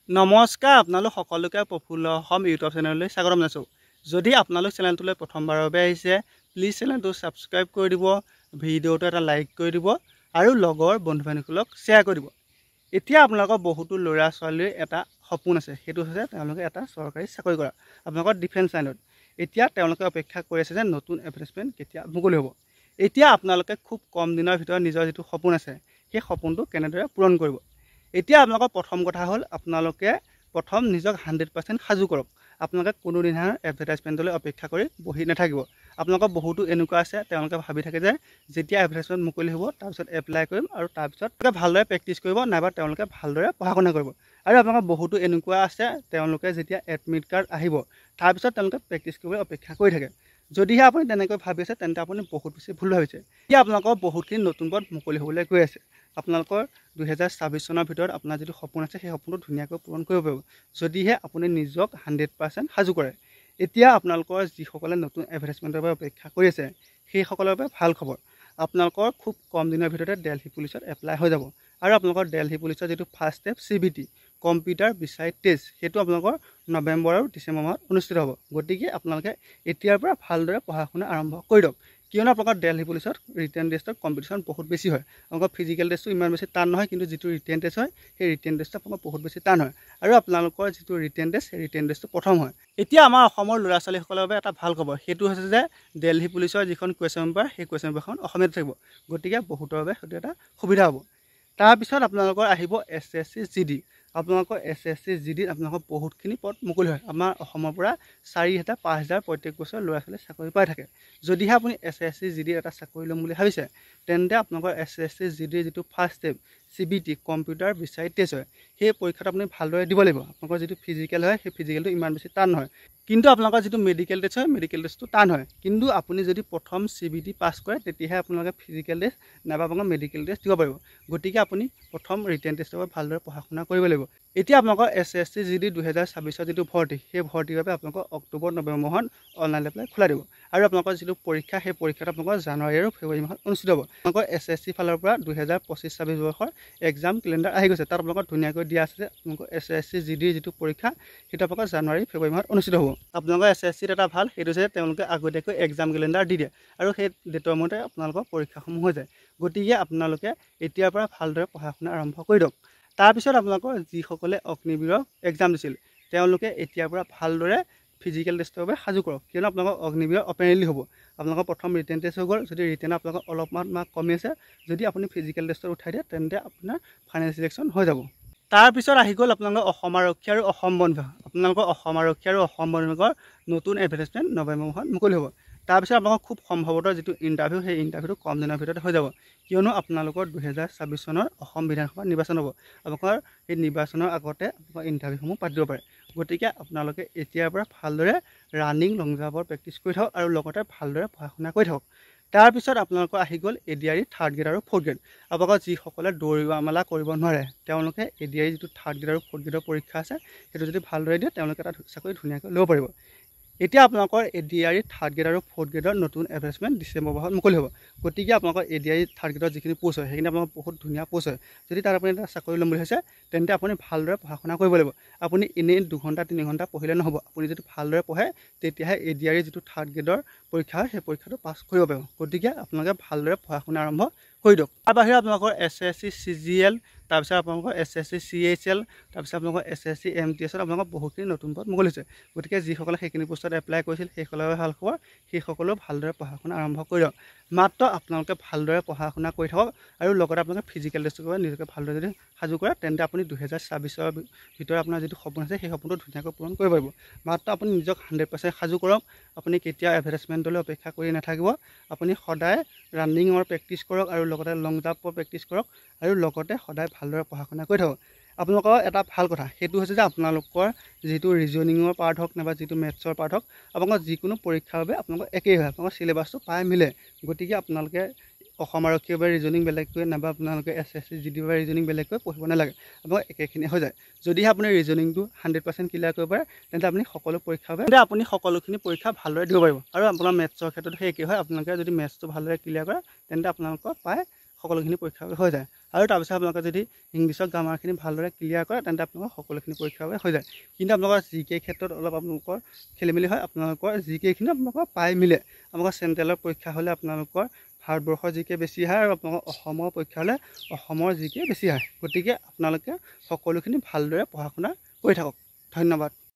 নমস্কাৰ আপোনালোক সকলোকে প্ৰফুল্ল অসম ইউটিউব চেনেললৈ স্বাগতম জনাইছোঁ। যদি আপোনালোক চেনেলটোলৈ প্ৰথমবাৰৰ বাবে আহিছে প্লিজ চেনেলটো ছাবস্ক্ৰাইব কৰি দিব, ভিডিঅ'টো এটা লাইক কৰি দিব আৰু লগৰ বন্ধু বান্ধৱীসকলক শ্বেয়াৰ কৰি দিব। এতিয়া আপোনালোকৰ বহুতো ল'ৰা ছোৱালীৰ এটা সপোন আছে, সেইটো হৈছে তেওঁলোকে এটা চৰকাৰী চাকৰি কৰা আপোনালোকৰ ডিফেন্স লাইনত। এতিয়া তেওঁলোকে অপেক্ষা কৰি আছে যে নতুন এডভাৰটাইজমেণ্ট কেতিয়া মুকলি হ'ব। এতিয়া আপোনালোকে খুব কম দিনৰ ভিতৰত নিজৰ যিটো সপোন আছে সেই সপোনটো কেনেদৰে পূৰণ কৰিব। এতিয়া আপোনালোকৰ প্ৰথম কথা হ'ল আপোনালোকে প্ৰথম নিজক 100% সাজু কৰক। আপোনালোকে কোনোদিনা এডভাৰটাইজমেণ্টলৈ অপেক্ষা কৰি বহি নাথাকিব। আপোনালোকৰ বহুতো এনেকুৱা আছে তেওঁলোকে ভাবি থাকে যে যেতিয়া এডভাৰটাইজমেণ্ট মুকলি হ'ব তাৰপিছত এপ্লাই কৰিম আৰু তাৰপিছত ভালদৰে প্ৰেক্টিছ কৰিব নাইবা তেওঁলোকে ভালদৰে পঢ়া শুনা কৰিব। আৰু আপোনালোকৰ বহুতো এনেকুৱা আছে তেওঁলোকে যেতিয়া এডমিট কাৰ্ড আহিব তাৰপিছত তেওঁলোকে প্ৰেক্টিছ কৰিবলৈ অপেক্ষা কৰি থাকে। যদিহে আপুনি তেনেকৈ ভাবি আছে তেন্তে আপুনি বহুত বেছি ভুল ভাবিছে। এতিয়া আপোনালোকৰ বহুতখিনি নতুন পদ মুকলি হ'বলৈ গৈ আছে। আপোনালোকৰ 2026 চনৰ ভিতৰত আপোনাৰ যিটো সপোন আছে সেই সপোনটো ধুনীয়াকৈ পূৰণ কৰিব পাৰিব যদিহে আপুনি নিজক 100% সাজু কৰে। এতিয়া আপোনালোকৰ যিসকলে নতুন এডভাৰটাইজমেণ্টৰ বাবে অপেক্ষা কৰি আছে সেইসকলৰ বাবে ভাল খবৰ, আপোনালোকৰ খুব কম দিনৰ ভিতৰতে দিল্লী পুলিচত এপ্লাই হৈ যাব। আৰু আপোনালোকৰ দিল্লী পুলিচৰ যিটো ফাৰ্ষ্ট ষ্টেপ CBT কম্পিউটাৰ বিচাৰি টেষ্ট সেইটো আপোনালোকৰ নৱেম্বৰ আৰু ডিচেম্বৰ মাহত অনুষ্ঠিত হ'ব। গতিকে আপোনালোকে এতিয়াৰ পৰা ভালদৰে পঢ়া শুনা আৰম্ভ কৰি দিয়ক, কিয়নো আপোনালোকৰ দিল্লী পুলিচত ৰিটেন টেষ্টৰ কম্পিটিশ্যন বহুত বেছি হয়। আপোনালোকৰ ফিজিকেল টেষ্টটো ইমান বেছি টান নহয়, কিন্তু যিটো ৰিটেন টেষ্ট হয় সেই ৰিটেন টেষ্টটো আপোনালোকৰ বহুত বেছি টান হয়। আৰু আপোনালোকৰ যিটো ৰিটেন টেষ্ট সেই ৰিটেন টেষ্টটো প্ৰথম হয়। এতিয়া আমাৰ অসমৰ ল'ৰা ছোৱালীসকলৰ বাবে এটা ভাল খবৰ, সেইটো হৈছে যে দিল্লী পুলিচৰ যিখন কুৱেশ্যন পেপাৰ সেই কুৱেশ্যন পেপাৰখন অসমীয়াত থাকিব। গতিকে বহুতৰ বাবে সেইটো এটা সুবিধা হ'ব। তাৰপিছত আপোনালোকৰ আহিব SSC GD। আপোনালোকৰ SSC GD আপোনালোকৰ বহুতখিনি পদ মুকলি হয়। আমাৰ অসমৰ পৰা 4,000 5,000 প্ৰত্যেক বছৰ ল'ৰা ছোৱালীয়ে চাকৰি পাই থাকে। যদিহে আপুনি SSC GD এটা চাকৰি ল'ম বুলি ভাবিছে তেন্তে আপোনালোকৰ SSC GD যিটো ফাৰ্ষ্ট ষ্টেপ CBT কম্পিউটাৰ বিচাৰি টেষ্ট হয় সেই পৰীক্ষাটো আপুনি ভালদৰে দিব লাগিব। আপোনালোকৰ যিটো ফিজিকেল হয় সেই ফিজিকেলটো ইমান বেছি টান নহয়, কিন্তু আপোনালোকৰ যিটো মেডিকেল টেষ্ট হয় মেডিকেল টেষ্টটো টান হয়। কিন্তু আপুনি যদি প্ৰথম CBT পাছ কৰে তেতিয়াহে আপোনালোকে ফিজিকেল টেষ্ট নাইবা আপোনালোকৰ মেডিকেল টেষ্ট দিব পাৰিব। গতিকে আপুনি প্ৰথম ৰিটেন টেষ্টৰ বাবে ভালদৰে পঢ়া শুনা কৰিব লাগিব। এতিয়া আপোনালোকৰ SSC GD 2026 যিটো ভৰ্তি সেই ভৰ্তিৰ বাবে আপোনালোকৰ অক্টোবৰ নৱেম্বৰ মাহত অনলাইন এপ্লাই খোলা দিব। আৰু আপোনালোকৰ যিটো পৰীক্ষা সেই পৰীক্ষাটো আপোনালোকৰ জানুৱাৰী আৰু ফেব্ৰুৱাৰী মাহত অনুষ্ঠিত হ'ব। আপোনালোকৰ SSC ফালৰ পৰা 2025-26 বৰ্ষৰ এক্সাম কেলেণ্ডাৰ আহি গৈছে। তাত আপোনালোকৰ ধুনীয়াকৈ দিয়া আছে যে আপোনালোকৰ SSC GD যিটো পৰীক্ষা সেইটো আপোনালোকৰ জানুৱাৰী ফেব্ৰুৱাৰী মাহত অনুষ্ঠিত হ'ব। আপোনালোকৰ SSCত এটা ভাল সেইটো যে তেওঁলোকে আগতীয়াকৈ এক্সাম কেলেণ্ডাৰ দি দিয়ে আৰু সেই ডেটৰ মতে আপোনালোকৰ পৰীক্ষাসমূহ হৈ যায়। গতিকে আপোনালোকে এতিয়াৰ পৰা ভালদৰে পঢ়া শুনা আৰম্ভ কৰি দিয়ক। তাৰপিছত আপোনালোকৰ যিসকলে অগ্নিবীৰৰ এক্সাম দিছিল তেওঁলোকে এতিয়াৰ পৰা ভালদৰে ফিজিকেল টেষ্টৰ বাবে সাজু কৰক, কিয়নো আপোনালোকৰ অগ্নিবীৰৰ অপেনেলি হ'ব। আপোনালোকৰ প্ৰথম ৰিটেন টেষ্ট হৈ গ'ল, যদি ৰিটেনত আপোনালোকৰ অলপমান মাৰ্ক কমি আছে যদি আপুনি ফিজিকেল টেষ্টত উঠাই দিয়ে তেন্তে আপোনাৰ ফাইনেল চিলেকশ্যন হৈ যাব। তাৰপিছত আহি গ'ল আপোনালোকৰ অসম আৰক্ষী আৰু অসম বন বিভাগ। আপোনালোকৰ অসম আৰক্ষী আৰু অসম বন বিভাগৰ নতুন এডভাৰটাইজমেণ্ট নৱেম্বৰ মাহত মুকলি হ'ব। তাৰপিছত আপোনালোকৰ খুব সম্ভৱতঃ যিটো ইণ্টাৰভিউ সেই ইণ্টাৰভিউটো কম দিনৰ ভিতৰতে হৈ যাব, কিয়নো আপোনালোকৰ 2026 চনৰ অসম বিধানসভা নিৰ্বাচন হ'ব। আপোনালোকৰ সেই নিৰ্বাচনৰ আগতে আপোনালোকৰ ইণ্টাৰভিউসমূহ পাতিব পাৰে। গতিকে আপোনালোকে এতিয়াৰ পৰা ভালদৰে ৰানিং লং জাম্পৰ প্ৰেক্টিছ কৰি থাকক আৰু লগতে ভালদৰে পঢ়া শুনা কৰি থাকক। তাৰপিছত আপোনালোকৰ আহি গ'ল ADRE 3rd গ্ৰেড আৰু 4th গ্ৰেড। আপোনালোকৰ যিসকলে দৌৰিব মেলা কৰিব নোৱাৰে তেওঁলোকে ADRE যিটো 3rd গ্ৰেড আৰু 4th গ্ৰেডৰ পৰীক্ষা আছে সেইটো যদি ভালদৰে দিয়ে তেওঁলোকে এটা চাকৰি ধুনীয়াকৈ ল'ব পাৰিব। এতিয়া আপোনালোকৰ ADRE 3rd গ্ৰেড আৰু 4th গ্ৰেডৰ নতুন এডভাৰটাইজমেণ্ট ডিচেম্বৰ মাহত মুকলি হ'ব। গতিকে আপোনালোকৰ ADRE 3rd গ্ৰেডৰ যিখিনি পোষ্ট হয় সেইখিনি আপোনালোকৰ বহুত ধুনীয়া পোষ্ট হয়। যদি তাত আপুনি এটা চাকৰি ল'ম বুলি ভাবিছে তেন্তে আপুনি ভালদৰে পঢ়া শুনা কৰিব লাগিব। আপুনি এনেই 2 ঘণ্টা 3 ঘণ্টা পঢ়িলে নহ'ব, আপুনি যদি ভালদৰে পঢ়ে তেতিয়াহে ADRE যিটো 3rd গ্ৰেডৰ পৰীক্ষা হয় সেই পৰীক্ষাটো পাছ কৰিব পাৰিব। গতিকে আপোনালোকে ভালদৰে পঢ়া শুনা আৰম্ভ কৰি দিয়ক। তাৰ বাহিৰে আপোনালোকৰ SSC CGL, তাৰপিছত আপোনালোকৰ SSC CHL, তাৰপিছত আপোনালোকৰ SSC MTS আপোনালোকৰ বহুতখিনি নতুন পদ মুকলি হৈছে। গতিকে যিসকলে সেইখিনি পোষ্টত এপ্লাই কৰিছিল সেইসকলৰ ভাল খবৰ, সেইসকলেও ভালদৰে পঢ়া শুনা আৰম্ভ কৰি দিয়ক। মাত্ৰ আপোনালোকে ভালদৰে পঢ়া শুনা কৰি থাকক আৰু লগতে আপোনালোকে ফিজিকেল টেষ্টৰ বাবে নিজকে ভালদৰে যদি সাজু কৰে তেন্তে আপুনি 2026 ভিতৰত আপোনাৰ যিটো সপোন আছে সেই সপোনটো ধুনীয়াকৈ পূৰণ কৰিব পাৰিব। মাত্ৰ আপুনি নিজক 100% সাজু কৰক। আপুনি কেতিয়াও এডভাৰটাইজমেণ্টলৈ অপেক্ষা কৰি নাথাকিব। আপুনি সদায় ৰানিঙৰ প্ৰেক্টিছ কৰক আৰু লগতে লং জাম্পৰ প্ৰেক্টিছ কৰক আৰু লগতে সদায় ভালদৰে পঢ়া শুনা কৰি থাকক। আপোনালোকৰ এটা ভাল কথা সেইটো হৈছে যে আপোনালোকৰ যিটো ৰিজনিঙৰ পাৰ্ট হওক নাইবা যিটো মেথছৰ পাৰ্ট হওক আপোনালোকৰ যিকোনো পৰীক্ষাৰ বাবে আপোনালোকৰ একেই হয়, আপোনালোকৰ চিলেবাছটো প্ৰায় মিলে। গতিকে আপোনালোকে অসম আৰক্ষীৰ বাবে ৰিজনিং বেলেগকৈ নাইবা আপোনালোকে SSC GD বাবে ৰিজনিং বেলেগকৈ পঢ়িব নালাগে, আপোনালোকৰ একেখিনি হৈ যায়। যদিহে আপুনি ৰিজনিংটো 100% ক্লিয়াৰ কৰিব পাৰে তেন্তে আপুনি সকলো পৰীক্ষাৰ বাবে আপুনি সকলোখিনি পৰীক্ষা ভালদৰে দিব পাৰিব। আৰু আপোনাৰ মেথছৰ ক্ষেত্ৰতো সেই একেই হয়, আপোনালোকে যদি মেথছটো ভালদৰে ক্লিয়াৰ কৰে তেন্তে আপোনালোকৰ প্ৰায় সকলোখিনি পৰীক্ষাৰ বাবে হৈ যায় আৰু তাৰপিছত আপোনালোকে যদি ইংলিছৰ গ্ৰামাৰখিনি ভালদৰে ক্লিয়াৰ কৰে তেন্তে আপোনালোকৰ সকলোখিনি পৰীক্ষাৰ বাবে হৈ যায় কিন্তু আপোনালোকৰ জিকে ক্ষেত্ৰত অলপ আপোনালোকৰ খেলিমেলি হয় আপোনালোকৰ জিকেখিনি আপোনালোকৰ পাই মিলে আপোনালোকৰ চেণ্ট্ৰেলৰ পৰীক্ষা হ'লে আপোনালোকৰ ভাৰতবৰ্ষৰ জিকে বেছি হয় আৰু আপোনালোকৰ অসমৰ পৰীক্ষা হ'লে অসমৰ জিকে বেছি হয় গতিকে আপোনালোকে সকলোখিনি ভালদৰে পঢ়া শুনা কৰি থাকক ধন্যবাদ।